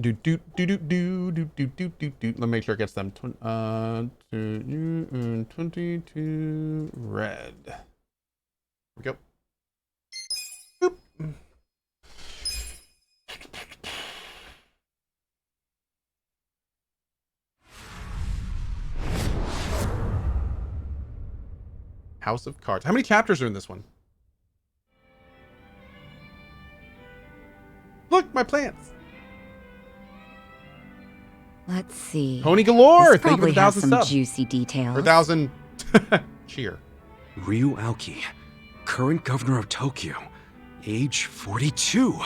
Do do do do do do do do do do. Let me make sure it gets them. 22 red. Here we go. Boop. House of Cards. How many chapters are in this one? Look, my plants. Let's see. Pony galore. This Thank you for probably the has 1,000 some subs. juicy details. For 1,000 cheer. Ryu Aoki, current governor of Tokyo, age 42.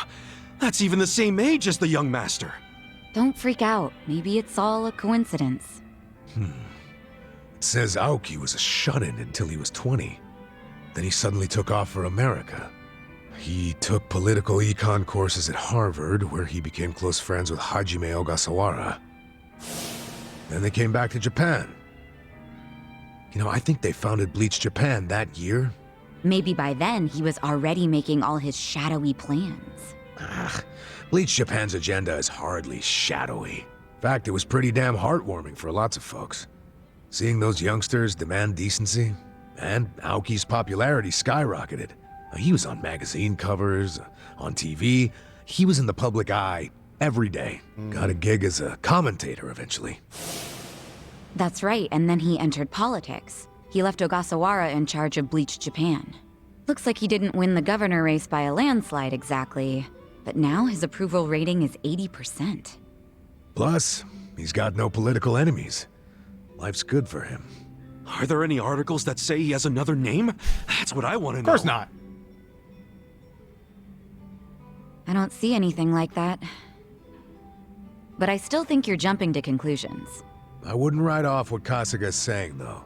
That's even the same age as the young master. Don't freak out. Maybe it's all a coincidence. It says Aoki was a shut-in until he was 20. Then he suddenly took off for America. He took political econ courses at Harvard, where he became close friends with Hajime Ogasawara. Then they came back to Japan. You know, I think they founded Bleach Japan that year. Maybe by then he was already making all his shadowy plans. Bleach Japan's agenda is hardly shadowy. In fact, it was pretty damn heartwarming for lots of folks. Seeing those youngsters demand decency, and Aoki's popularity skyrocketed. He was on magazine covers, on TV. He was in the public eye every day. Got a gig as a commentator eventually. That's right, and then he entered politics. He left Ogasawara in charge of Bleach Japan. Looks like he didn't win the governor race by a landslide exactly, but now his approval rating is 80%. Plus, he's got no political enemies. Life's good for him. Are there any articles that say he has another name? That's what I want to know. Of course not. I don't see anything like that. But I still think you're jumping to conclusions. I wouldn't write off what Kasuga's saying, though.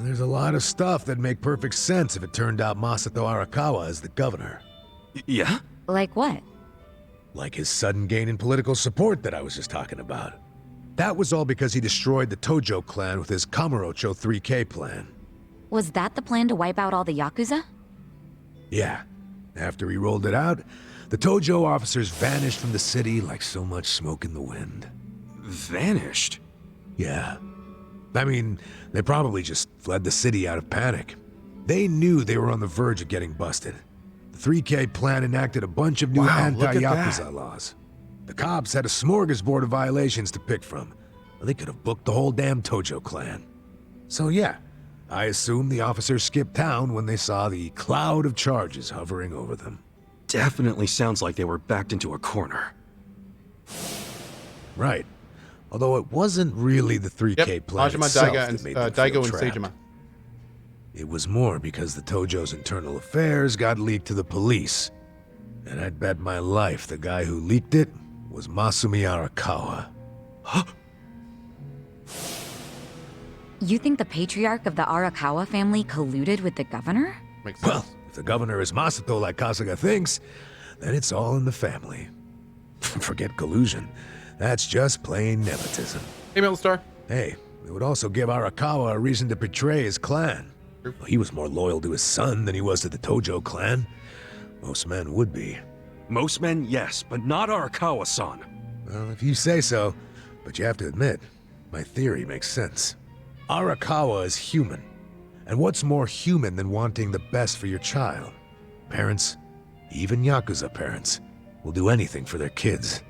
There's a lot of stuff that'd make perfect sense if it turned out Masato Arakawa is the governor. Yeah? Like what? Like his sudden gain in political support that I was just talking about. That was all because he destroyed the Tojo clan with his Kamurocho 3K plan. Was that the plan to wipe out all the Yakuza? Yeah. After he rolled it out, the Tojo officers vanished from the city like so much smoke in the wind. Vanished? Yeah. I mean, they probably just fled the city out of panic. They knew they were on the verge of getting busted. The 3K plan enacted a bunch of new Wow, look at anti-Yakuza that. laws. The cops had a smorgasbord of violations to pick from. They could have booked the whole damn Tojo clan. So yeah, I assume the officers skipped town when they saw the cloud of charges hovering over them. Definitely sounds like they were backed into a corner. Right. Although it wasn't really the 3K Yep. plan Majima, itself Daiga, that made and them feel Daigo and trapped. Seijima. It was more because the Tojo's internal affairs got leaked to the police. And I'd bet my life the guy who leaked it was Masumi Arakawa. You think the patriarch of the Arakawa family colluded with the governor? Makes sense. Well, if the governor is Masato like Kasuga thinks, then it's all in the family. Forget collusion. That's just plain nepotism. Hey, Metal Star. Hey, it would also give Arakawa a reason to betray his clan. True. He was more loyal to his son than he was to the Tojo clan. Most men would be. Most men, yes, but not Arakawa-san. Well, if you say so, but you have to admit, my theory makes sense. Arakawa is human. And what's more human than wanting the best for your child? Parents, even Yakuza parents, will do anything for their kids.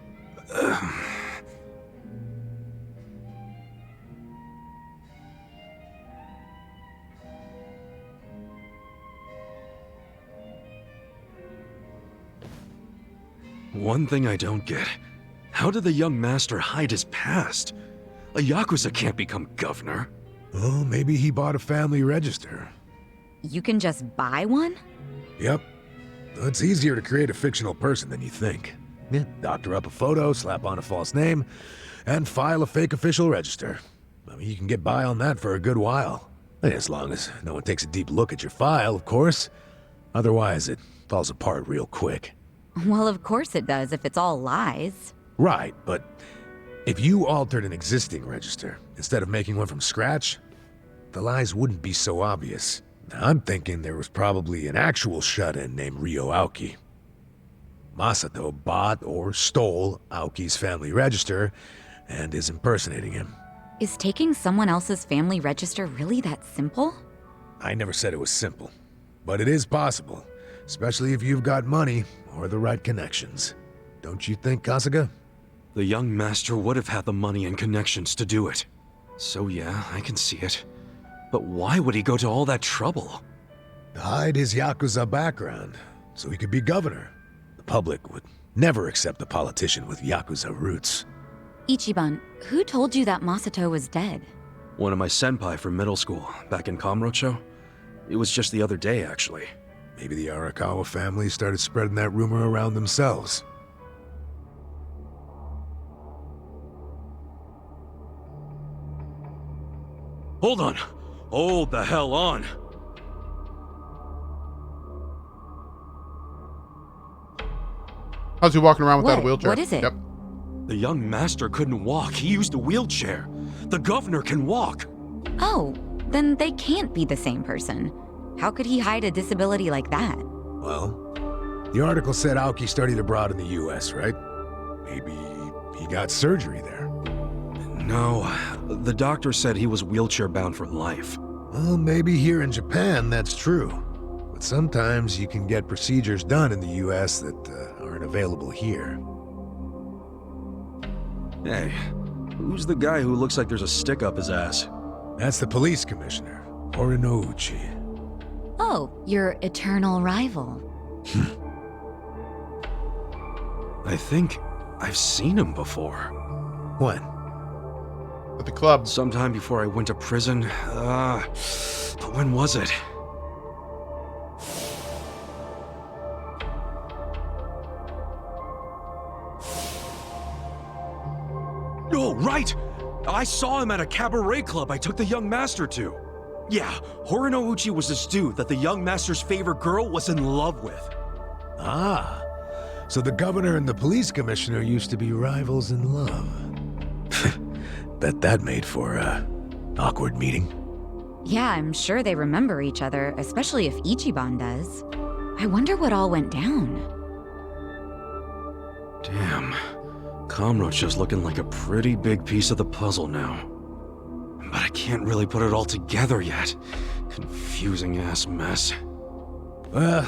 One thing I don't get. How did the young master hide his past? A Yakuza can't become governor. Oh, maybe he bought a family register. You can just buy one? Yep. It's easier to create a fictional person than you think. Yeah, doctor up a photo, slap on a false name, and file a fake official register. I mean, you can get by on that for a good while. As long as no one takes a deep look at your file, of course. Otherwise, it falls apart real quick. Well, of course it does if it's all lies. Right, but if you altered an existing register instead of making one from scratch, the lies wouldn't be so obvious. Now, I'm thinking there was probably an actual shut-in named Ryo Aoki. Masato bought or stole Aoki's family register and is impersonating him. Is taking someone else's family register really that simple? I never said it was simple, but it is possible, especially if you've got money or the right connections. Don't you think, Kasuga? The young master would have had the money and connections to do it. So yeah, I can see it. But why would he go to all that trouble? To hide his Yakuza background, so he could be governor. The public would never accept a politician with Yakuza roots. Ichiban, who told you that Masato was dead? One of my senpai from middle school, back in Kamurocho. It was just the other day, actually. Maybe the Arakawa family started spreading that rumor around themselves. Hold on! Hold the hell on! How's he walking around without a wheelchair? What is it? Yep. The young master couldn't walk. He used a wheelchair. The governor can walk. Oh, then they can't be the same person. How could he hide a disability like that? Well, the article said Aoki studied abroad in the US, right? Maybe he got surgery there. No, the doctor said he was wheelchair-bound for life. Well, maybe here in Japan that's true. But sometimes you can get procedures done in the US that aren't available here. Hey, who's the guy who looks like there's a stick up his ass? That's the police commissioner, Uchi. Oh, your eternal rival. I think I've seen him before. When? At the club. Sometime before I went to prison. But when was it? Oh, right! I saw him at a cabaret club I took the young master to. Yeah, Uchi was this dude that the young master's favorite girl was in love with. Ah, so the governor and the police commissioner used to be rivals in love. Bet that made for an awkward meeting. Yeah, I'm sure they remember each other, especially if Ichiban does. I wonder what all went down. Damn. Kamurocho's looking like a pretty big piece of the puzzle now. But I can't really put it all together yet. Confusing ass mess. Well,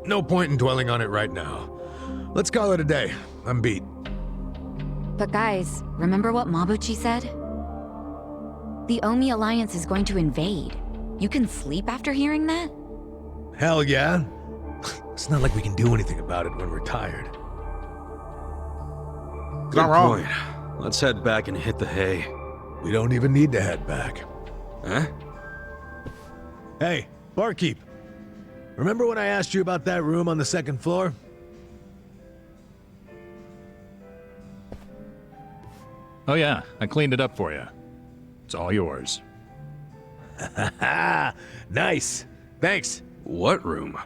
no point in dwelling on it right now. Let's call it a day. I'm beat. But guys, remember what Mabuchi said? The Omi Alliance is going to invade. You can sleep after hearing that? Hell yeah. It's not like we can do anything about it when we're tired. It's not wrong. Good point. Let's head back and hit the hay. We don't even need to head back. Huh? Hey, barkeep. Remember when I asked you about that room on the second floor? Oh yeah, I cleaned it up for you. It's all yours. Nice. Thanks. What room?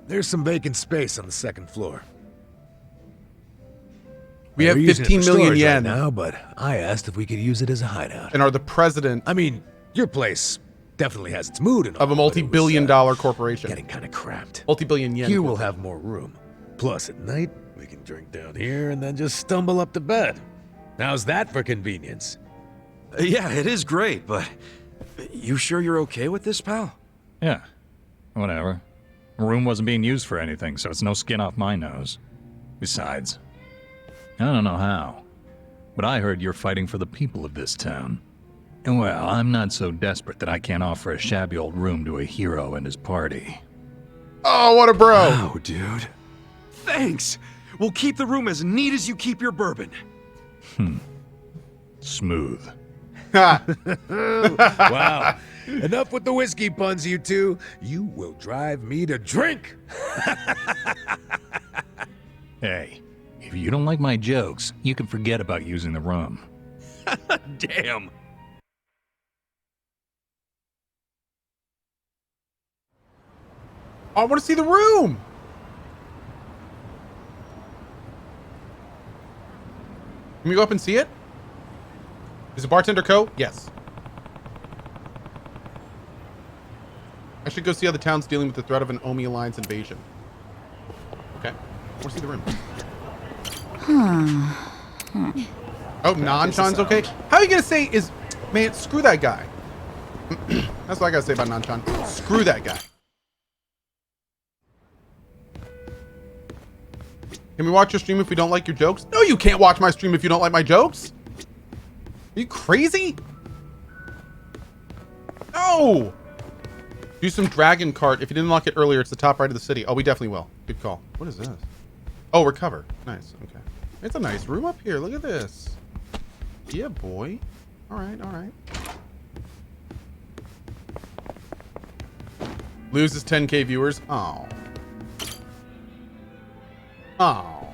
There's some vacant space on the second floor. We have We're using it 15 for million storage yen. right now, but I asked if we could use it as a hideout. And are the president I mean, your place definitely has its mood and all, of a but it was, multi-billion-dollar corporation. getting kind of cramped. Multi-billion yen. Here we'll have more room. Plus, at night, we can drink down here and then just stumble up to bed. How's that for convenience? Yeah, it is great, but... You sure you're okay with this, pal? Yeah, whatever. The room wasn't being used for anything, so it's no skin off my nose. Besides, I don't know how, but I heard you're fighting for the people of this town. And well, I'm not so desperate that I can't offer a shabby old room to a hero and his party. Oh, what a bro! Wow, dude. Thanks! We'll keep the room as neat as you keep your bourbon. Smooth. Wow. Enough with the whiskey puns, you two. You will drive me to drink. Hey, if you don't like my jokes, you can forget about using the room. Damn. I want to see the room! Can we go up and see it? Is the bartender Cohh? Yes. I should go see how the town's dealing with the threat of an Omi Alliance invasion. I want to see the room. Oh, Nanchan's okay? How are you gonna say is... Man, screw that guy. That's what I gotta say about Nanchan. Screw that guy. Can we watch your stream if we don't like your jokes? No, you can't watch my stream if you don't like my jokes. Are you crazy? No! Do some dragon cart. If you didn't unlock it earlier, it's the top right of the city. Oh, we definitely will. Good call. What is this? Oh, recover. Nice. Okay. It's a nice room up here. Look at this. Yeah, boy. All right, all right. Loses 10k viewers. Oh. Oh.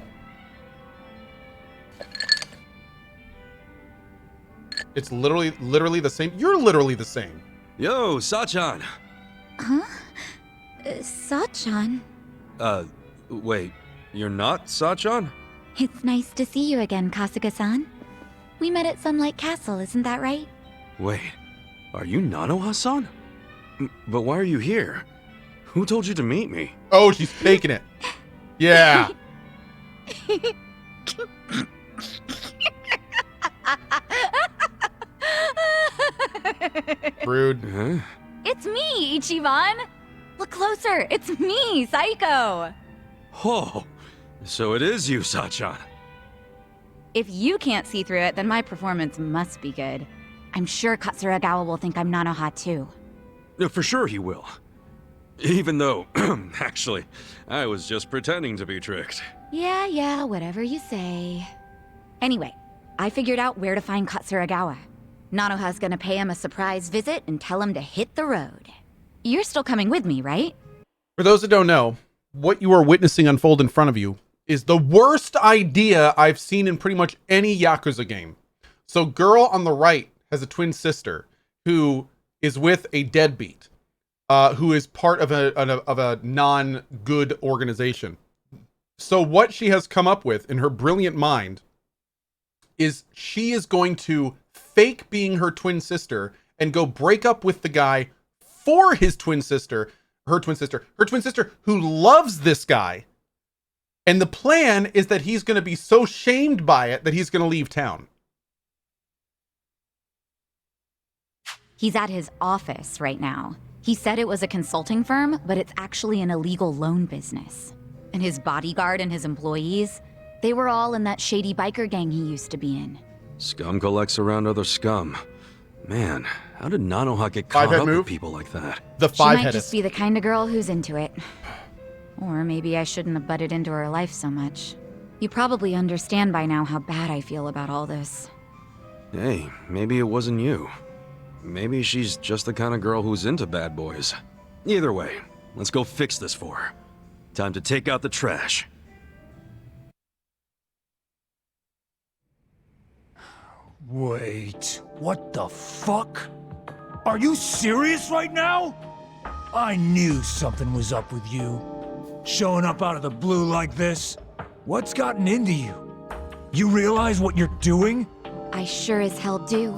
It's literally the same. You're literally the same. Yo, Sachan. Huh? Sachan? Wait. You're not Sachan? It's nice to see you again, Kasuga-san. We met at Sunlight Castle, isn't that right? Wait. Are you Nanoha-san? But why are you here? Who told you to meet me? Oh, she's faking it. Yeah. Rude. Huh? It's me, Ichiban! Look closer, it's me, Saiko! Oh, so it is you, Sachan. If you can't see through it, then my performance must be good. I'm sure Katsuragawa will think I'm Nanoha too. For sure he will. Even though, actually, I was just pretending to be tricked. Yeah, whatever you say. Anyway, I figured out where to find Katsuragawa. Nanoha's gonna pay him a surprise visit and tell him to hit the road. You're still coming with me, right? For those that don't know, what you are witnessing unfold in front of you is the worst idea I've seen in pretty much any Yakuza game. So girl on the right has a twin sister who is with a deadbeat, who is part of a non-good organization. So what she has come up with in her brilliant mind is she is going to fake being her twin sister and go break up with the guy for his twin sister, her twin sister who loves this guy. And the plan is that he's going to be so shamed by it that he's going to leave town. He's at his office right now. He said it was a consulting firm, but it's actually an illegal loan business. And his bodyguard and his employees, they were all in that shady biker gang he used to be in. Scum collects around other scum. Man, how did Nanoha get caught up with people like that? The She might five-headed. just be the kind of girl who's into it. Or maybe I shouldn't have butted into her life so much. You probably understand by now how bad I feel about all this. Hey, maybe it wasn't you. Maybe she's just the kind of girl who's into bad boys. Either way, let's go fix this for her. Time to take out the trash. Wait, what the fuck? Are you serious right now? I knew something was up with you. Showing up out of the blue like this. What's gotten into you? You realize what you're doing? I sure as hell do.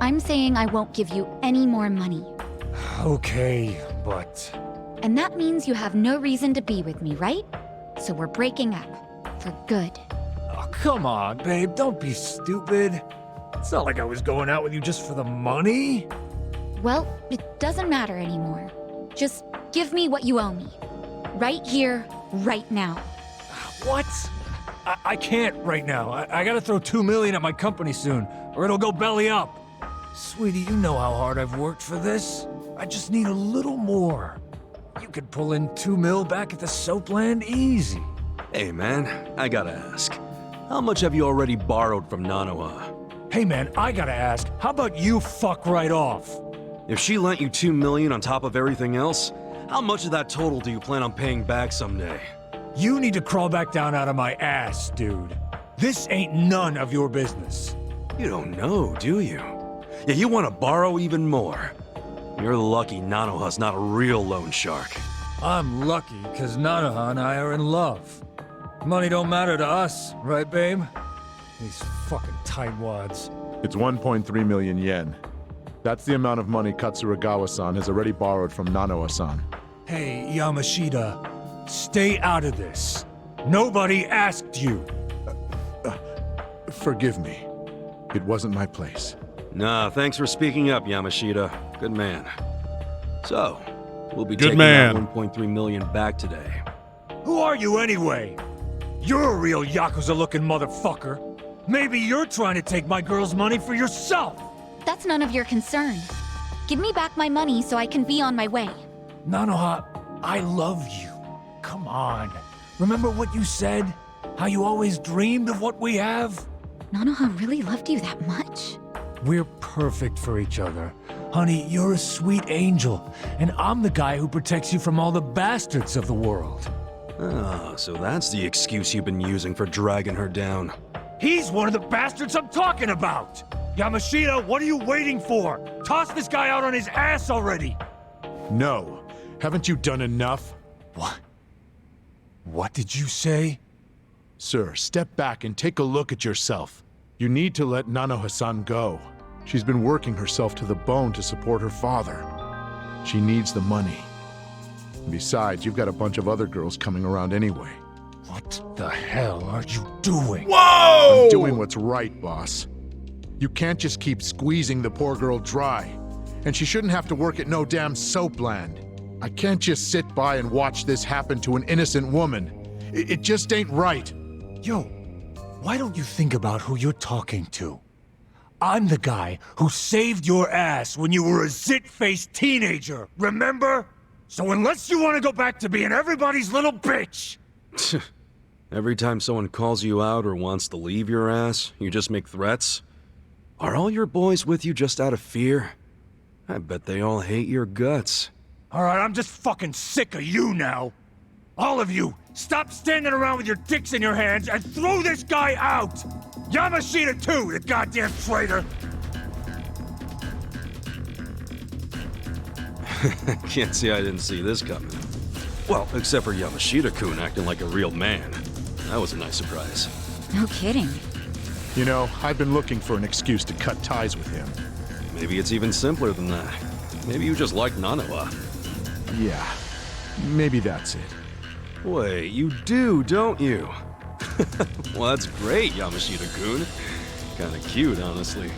I'm saying I won't give you any more money. Okay, but... And that means you have no reason to be with me, right? So we're breaking up. For good. Oh, come on, babe, don't be stupid. It's not like I was going out with you just for the money. Well, it doesn't matter anymore. Just give me what you owe me. Right here, right now. What? I can't right now. I gotta throw $2 million at my company soon, or it'll go belly up. Sweetie, you know how hard I've worked for this. I just need a little more. You could pull in $2 million back at the Soapland easy. Hey man, I gotta ask. How much have you already borrowed from Nanoha? Hey man, I gotta ask, how about you fuck right off? If she lent you $2 million on top of everything else, how much of that total do you plan on paying back someday? You need to crawl back down out of my ass, dude. This ain't none of your business. You don't know, do you? Yeah, you want to borrow even more. You're lucky Nanoha's not a real loan shark. I'm lucky because Nanoha and I are in love. Money don't matter to us, right, babe? These fucking tightwads. It's 1.3 million yen. That's the amount of money Katsuragawa-san has already borrowed from Nanoha-san. Hey, Yamashita, stay out of this. Nobody asked you. Forgive me. It wasn't my place. Nah, thanks for speaking up, Yamashita. Good man. So, we'll be Good taking man. that 1.3 million back today. Who are you anyway? You're a real Yakuza-looking motherfucker. Maybe you're trying to take my girl's money for yourself. That's none of your concern. Give me back my money so I can be on my way. Nanoha, I love you. Come on. Remember what you said? How you always dreamed of what we have? Nanoha really loved you that much? We're perfect for each other. Honey, you're a sweet angel, and I'm the guy who protects you from all the bastards of the world. Ah, so that's the excuse you've been using for dragging her down. He's one of the bastards I'm talking about! Yamashita, what are you waiting for? Toss this guy out on his ass already! No. Haven't you done enough? What? What did you say? Sir, step back and take a look at yourself. You need to let Nanoha-san go. She's been working herself to the bone to support her father. She needs the money. Besides, you've got a bunch of other girls coming around anyway. What the hell are you doing? Whoa! I'm doing what's right, boss. You can't just keep squeezing the poor girl dry. And she shouldn't have to work at no damn soapland. I can't just sit by and watch this happen to an innocent woman. It just ain't right. Yo, why don't you think about who you're talking to? I'm the guy who saved your ass when you were a zit-faced teenager, remember? So unless you want to go back to being everybody's little bitch... Every time someone calls you out or wants to leave your ass, you just make threats? Are all your boys with you just out of fear? I bet they all hate your guts. Alright, I'm just fucking sick of you now. All of you, stop standing around with your dicks in your hands and throw this guy out! Yamashita too, the goddamn traitor! Can't say I didn't see this coming. Well, except for Yamashita-kun acting like a real man. That was a nice surprise. No kidding. You know, I've been looking for an excuse to cut ties with him. Maybe it's even simpler than that. Maybe you just like Nanoha. Yeah, maybe that's it. Wait, you do, don't you? Well, that's great, Yamashita-kun. Kinda cute, honestly.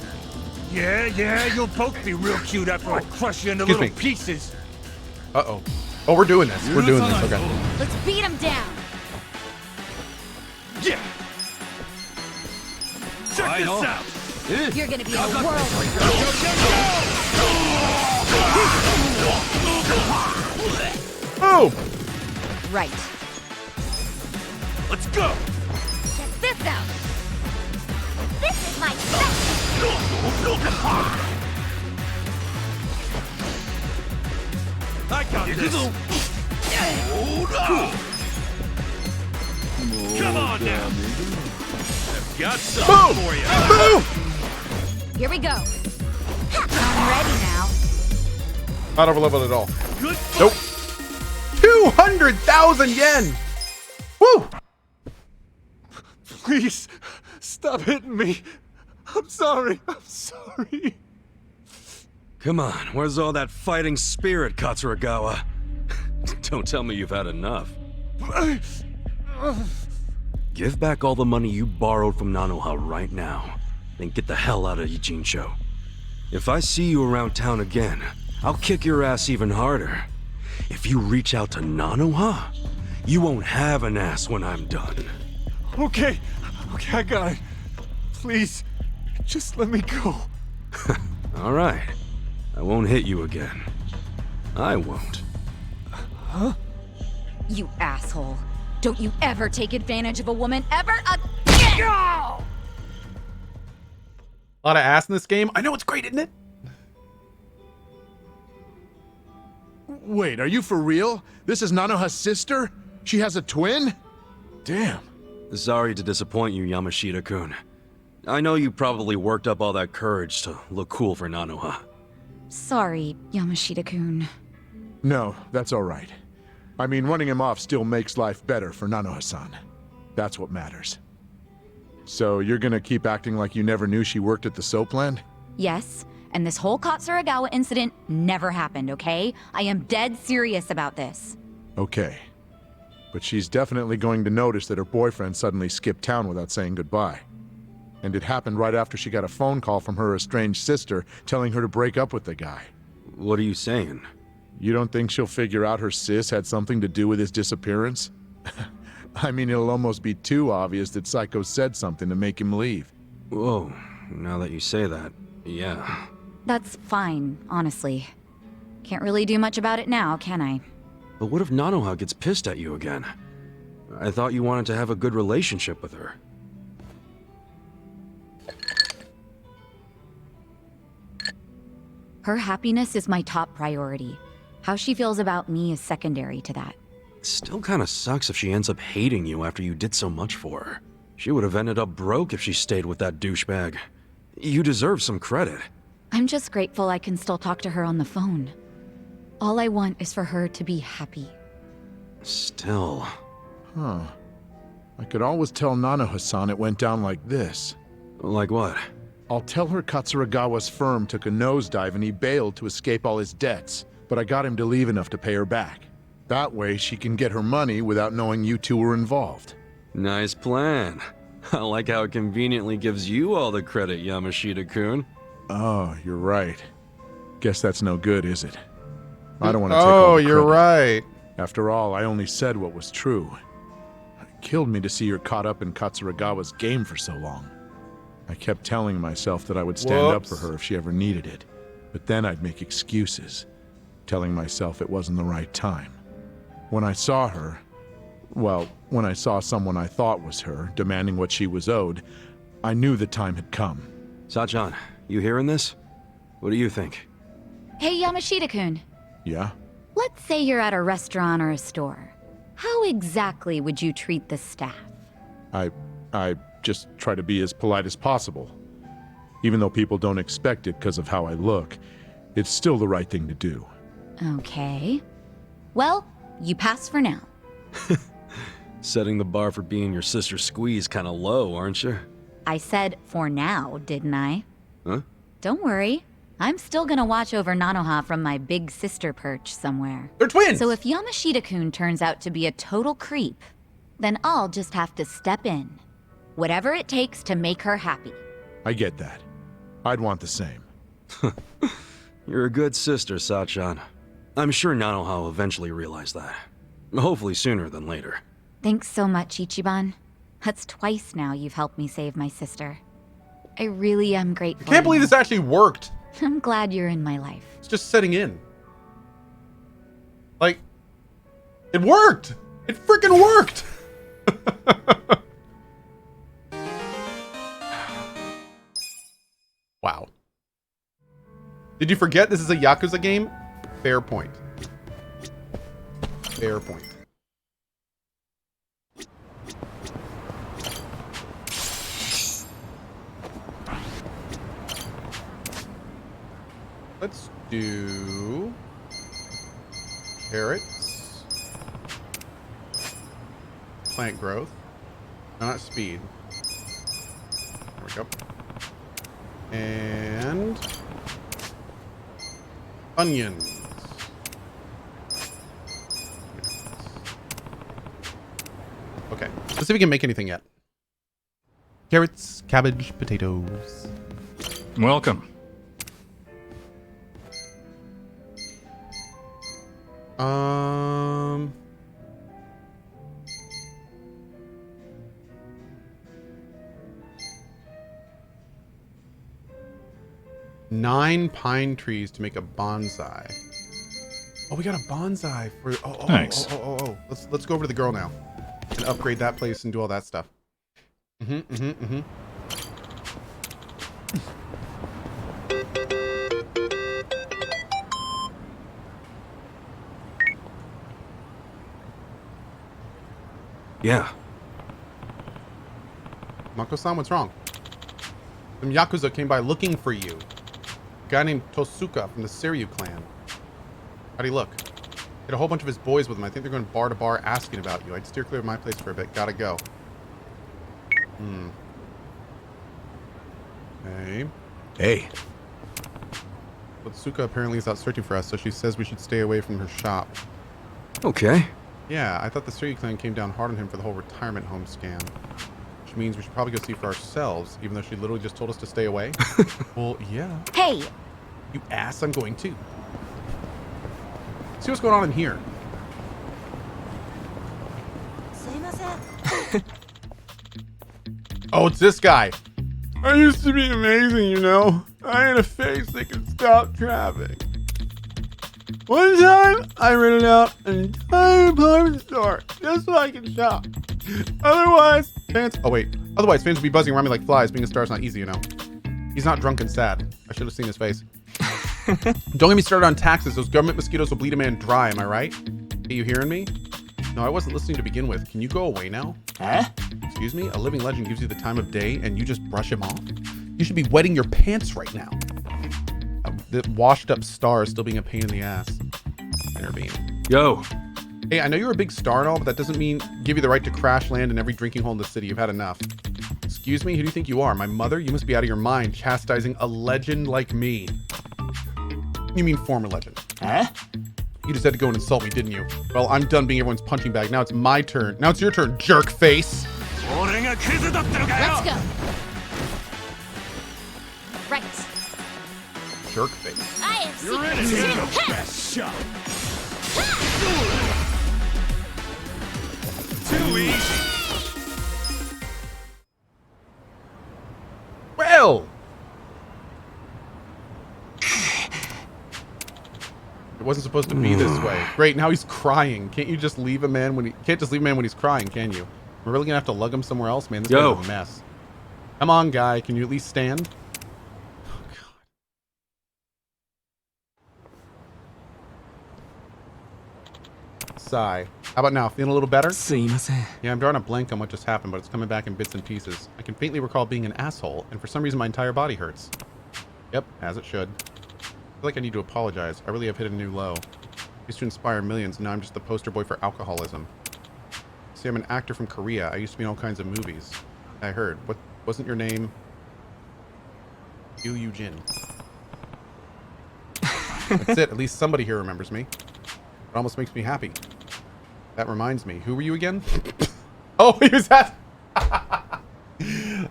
Yeah, you'll both be real cute after I crush you into Excuse little me. pieces. Uh-oh. Oh, we're doing this. We're doing this. Okay. Let's beat him down! Yeah! Check this out! You're gonna be in a whirlwind. Oh! Right. Let's go! Check this out! This is my set! I got this! Come on now! I've got something for you! Boom! Here we go. I'm ready now. Not over leveled at all. Good Nope. 200,000 yen! Woo! Please, stop hitting me. I'm sorry. Come on, where's all that fighting spirit, Katsuragawa? Don't tell me you've had enough. Give back all the money you borrowed from Nanoha right now, then get the hell out of Ijincho. If I see you around town again, I'll kick your ass even harder. If you reach out to Nanoha, you won't have an ass when I'm done. Okay, I got it. Please, just let me go. All right. I won't hit you again. I won't. You asshole. Don't you ever take advantage of a woman ever again! A lot of ass in this game. I know it's great, isn't it? Wait, are you for real? This is Nanoha's sister? She has a twin? Damn. Sorry to disappoint you, Yamashita-kun. I know you probably worked up all that courage to look cool for Nanoha. Sorry, Yamashita-kun. No, that's all right. I mean, running him off still makes life better for Nanoha-san. That's what matters. So you're gonna keep acting like you never knew she worked at the soapland? Yes, and this whole Katsuragawa incident never happened, okay? I am dead serious about this. Okay. But she's definitely going to notice that her boyfriend suddenly skipped town without saying goodbye. And it happened right after she got a phone call from her estranged sister telling her to break up with the guy. What are you saying? You don't think she'll figure out her sis had something to do with his disappearance? I mean, it'll almost be too obvious that Psycho said something to make him leave. Whoa, now that you say that, yeah. That's fine, honestly. Can't really do much about it now, can I? But what if Nanoha gets pissed at you again? I thought you wanted to have a good relationship with her. Her happiness is my top priority. How she feels about me is secondary to that. Still kinda sucks if she ends up hating you after you did so much for her. She would have ended up broke if she stayed with that douchebag. You deserve some credit. I'm just grateful I can still talk to her on the phone. All I want is for her to be happy. Still... Huh. I could always tell Nanoha-san it went down like this. Like what? I'll tell her Katsuragawa's firm took a nosedive and he bailed to escape all his debts, but I got him to leave enough to pay her back. That way she can get her money without knowing you two were involved. Nice plan. I like how it conveniently gives you all the credit, Yamashita-kun. Oh, you're right. Guess that's no good, is it? I don't want to take all the you're credit. right. After all, I only said what was true. It killed me to see her caught up in Katsuragawa's game for so long. I kept telling myself that I would stand up for her if she ever needed it. But then I'd make excuses, telling myself it wasn't the right time. When I saw her, well, when I saw someone I thought was her, demanding what she was owed, I knew the time had come. Sachan, you hearing this? What do you think? Hey, Yamashita-kun. Yeah? Let's say you're at a restaurant or a store. How exactly would you treat the staff? I just try to be as polite as possible. Even though people don't expect it because of how I look, it's still the right thing to do. Okay. Well, you pass for now. Setting the bar for being your sister's squeeze kinda low, aren't you? I said for now, didn't I? Huh? Don't worry. I'm still gonna watch over Nanoha from my big sister perch somewhere. They're twins! So if Yamashita-kun turns out to be a total creep, then I'll just have to step in. Whatever it takes to make her happy. I get that. I'd want the same. You're a good sister, Sachan. I'm sure Nanoha will eventually realize that. Hopefully sooner than later. Thanks so much, Ichiban. That's twice now you've helped me save my sister. I really am grateful. I can't believe this actually worked. I'm glad you're in my life. It's just setting in. Like, it worked! It freaking worked! Wow. Did you forget this is a Yakuza game? Fair point. Fair point. Let's do carrots, plant growth, no, not speed. There we go. And onions. Okay, let's see if we can make anything yet. Carrots, cabbage, potatoes. Welcome. Um, 9 pine trees to make a bonsai. Oh, we got a bonsai for. Thanks. Let's go over to the girl now and upgrade that place and do all that stuff. Yeah. Mako-san, what's wrong? Some Yakuza came by looking for you. A guy named Tosuka from the Seiryu clan. How'd he look? He had a whole bunch of his boys with him. I think they're going bar to bar asking about you. I'd steer clear of my place for a bit. Gotta go. Okay. Hey, Tosuka apparently is out searching for us, so she says we should stay away from her shop. Okay. Yeah, I thought the Surrey clan came down hard on him for the whole retirement home scam. Which means we should probably go see for ourselves, even though she literally just told us to stay away. Well, yeah. Hey! You ass, I'm going to. See what's going on in here. Oh, it's this guy. I used to be amazing, you know. I had a face that could stop traffic. One time, I rented out an entire department store just so I could shop. Otherwise, fans would be buzzing around me like flies. Being a star is not easy, you know. He's not drunk and sad. I should have seen his face. Don't get me started on taxes. Those government mosquitoes will bleed a man dry, am I right? Are you hearing me? No, I wasn't listening to begin with. Can you go away now? Huh? Excuse me? A living legend gives you the time of day and you just brush him off? You should be wetting your pants right now. The washed up star is still being a pain in the ass. Intervene. Yo, Hey, I know you're a big star and all, but that doesn't mean give you the right to crash land in every drinking hole in the city. You've had enough. Excuse me? Who do you think you are? My mother? You must be out of your mind chastising a legend like me. You mean former legend. Huh? You just had to go and insult me, didn't you? Well, I'm done being everyone's punching bag. Now it's my turn. Now it's your turn, jerk face. Let's go! Right. Jerk face. I have You're in it. You're the best shot. Too easy. Well! It wasn't supposed to be this way. Great, now he's crying. Can't you just leave a man when he's crying, can you? We're really gonna have to lug him somewhere else, man. This guy's a mess. Come on, guy. Can you at least stand? Oh, God. Sigh. How about now? Feeling a little better? Yeah, I'm drawing a blank on what just happened, but it's coming back in bits and pieces. I can faintly recall being an asshole, and for some reason my entire body hurts. Yep, as it should. I feel like I need to apologize. I really have hit a new low. I used to inspire millions, and now I'm just the poster boy for alcoholism. See, I'm an actor from Korea. I used to be in all kinds of movies. I heard. What wasn't your name? Yu Jin. That's it. At least somebody here remembers me. It almost makes me happy. That reminds me. Who were you again? Oh, he was at... I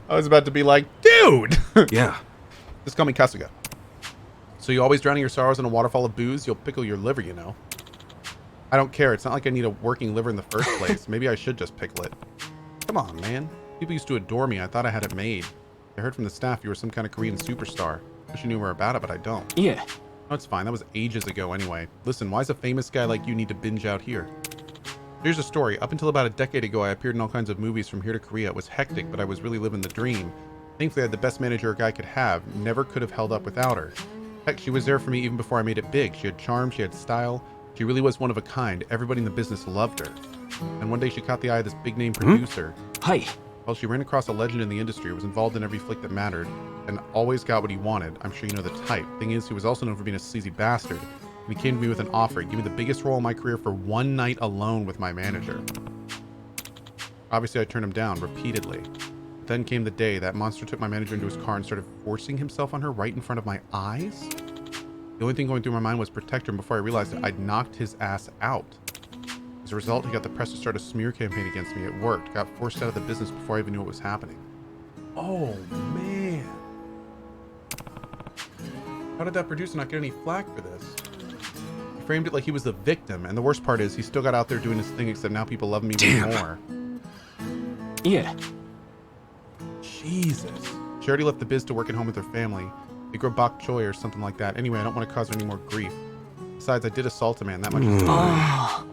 was about to be like, dude! Yeah. Just call me Kasuga. So you always drowning your sorrows in a waterfall of booze? You'll pickle your liver, you know. I don't care. It's not like I need a working liver in the first place. Maybe I should just pickle it. Come on, man. People used to adore me. I thought I had it made. I heard from the staff you were some kind of Korean superstar. Wish I knew more about it, but I don't. Yeah. No, it's fine. That was ages ago anyway. Listen, why does a famous guy like you need to binge out here? Here's a story. Up until about a decade ago, I appeared in all kinds of movies from here to Korea. It was hectic, but I was really living the dream. Thankfully, I had the best manager a guy could have. Never could have held up without her. Heck, she was there for me even before I made it big. She had charm, she had style. She really was one of a kind. Everybody in the business loved her. And one day she caught the eye of this big-name producer. Hi. Well, she ran across a legend in the industry, was involved in every flick that mattered, and always got what he wanted. I'm sure you know the type. Thing is, he was also known for being a sleazy bastard. And he came to me with an offer. Give me the biggest role in my career for one night alone with my manager. Obviously, I turned him down repeatedly. But then came the day that monster took my manager into his car and started forcing himself on her right in front of my eyes. The only thing going through my mind was protect her before I realized that I'd knocked his ass out. As a result, he got the press to start a smear campaign against me. It worked. Got forced out of the business before I even knew what was happening. Oh, man. How did that producer not get any flack for this? He framed it like he was the victim, and the worst part is he still got out there doing his thing, except now people love him even more. Yeah. Jesus. She already left the biz to work at home with her family. They grow bok choy or something like that. Anyway, I don't want to cause her any more grief. Besides, I did assault a man. That much is clear.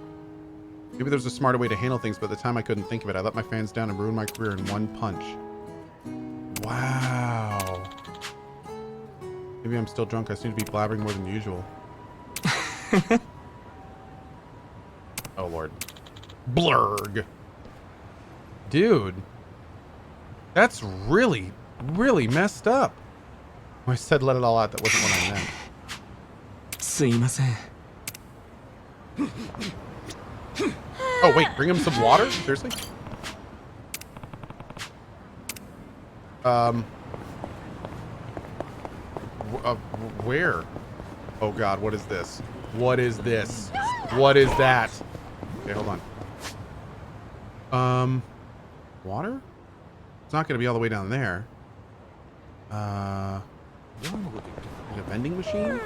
Maybe there's a smarter way to handle things, but at the time I couldn't think of it. I let my fans down and ruined my career in one punch. Wow. Maybe I'm still drunk. I seem to be blabbering more than usual. Oh, Lord. Blurg. Dude. That's really, really messed up. When I said let it all out, that wasn't what I meant. すいません. Oh, wait. Bring him some water? Seriously? Where? Oh, God. What is this? What is this? What is that? Okay, hold on. Water? It's not going to be all the way down there. Like a vending machine?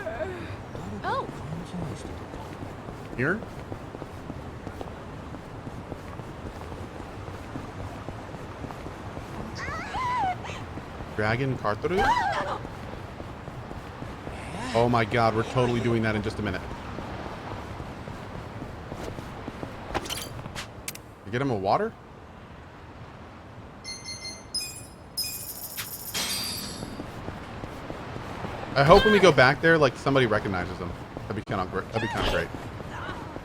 Oh, Here? Dragon cartridge? Oh my god, we're totally doing that in just a minute. You get him a water? I hope when we go back there, like somebody recognizes him. That'd be kind of great.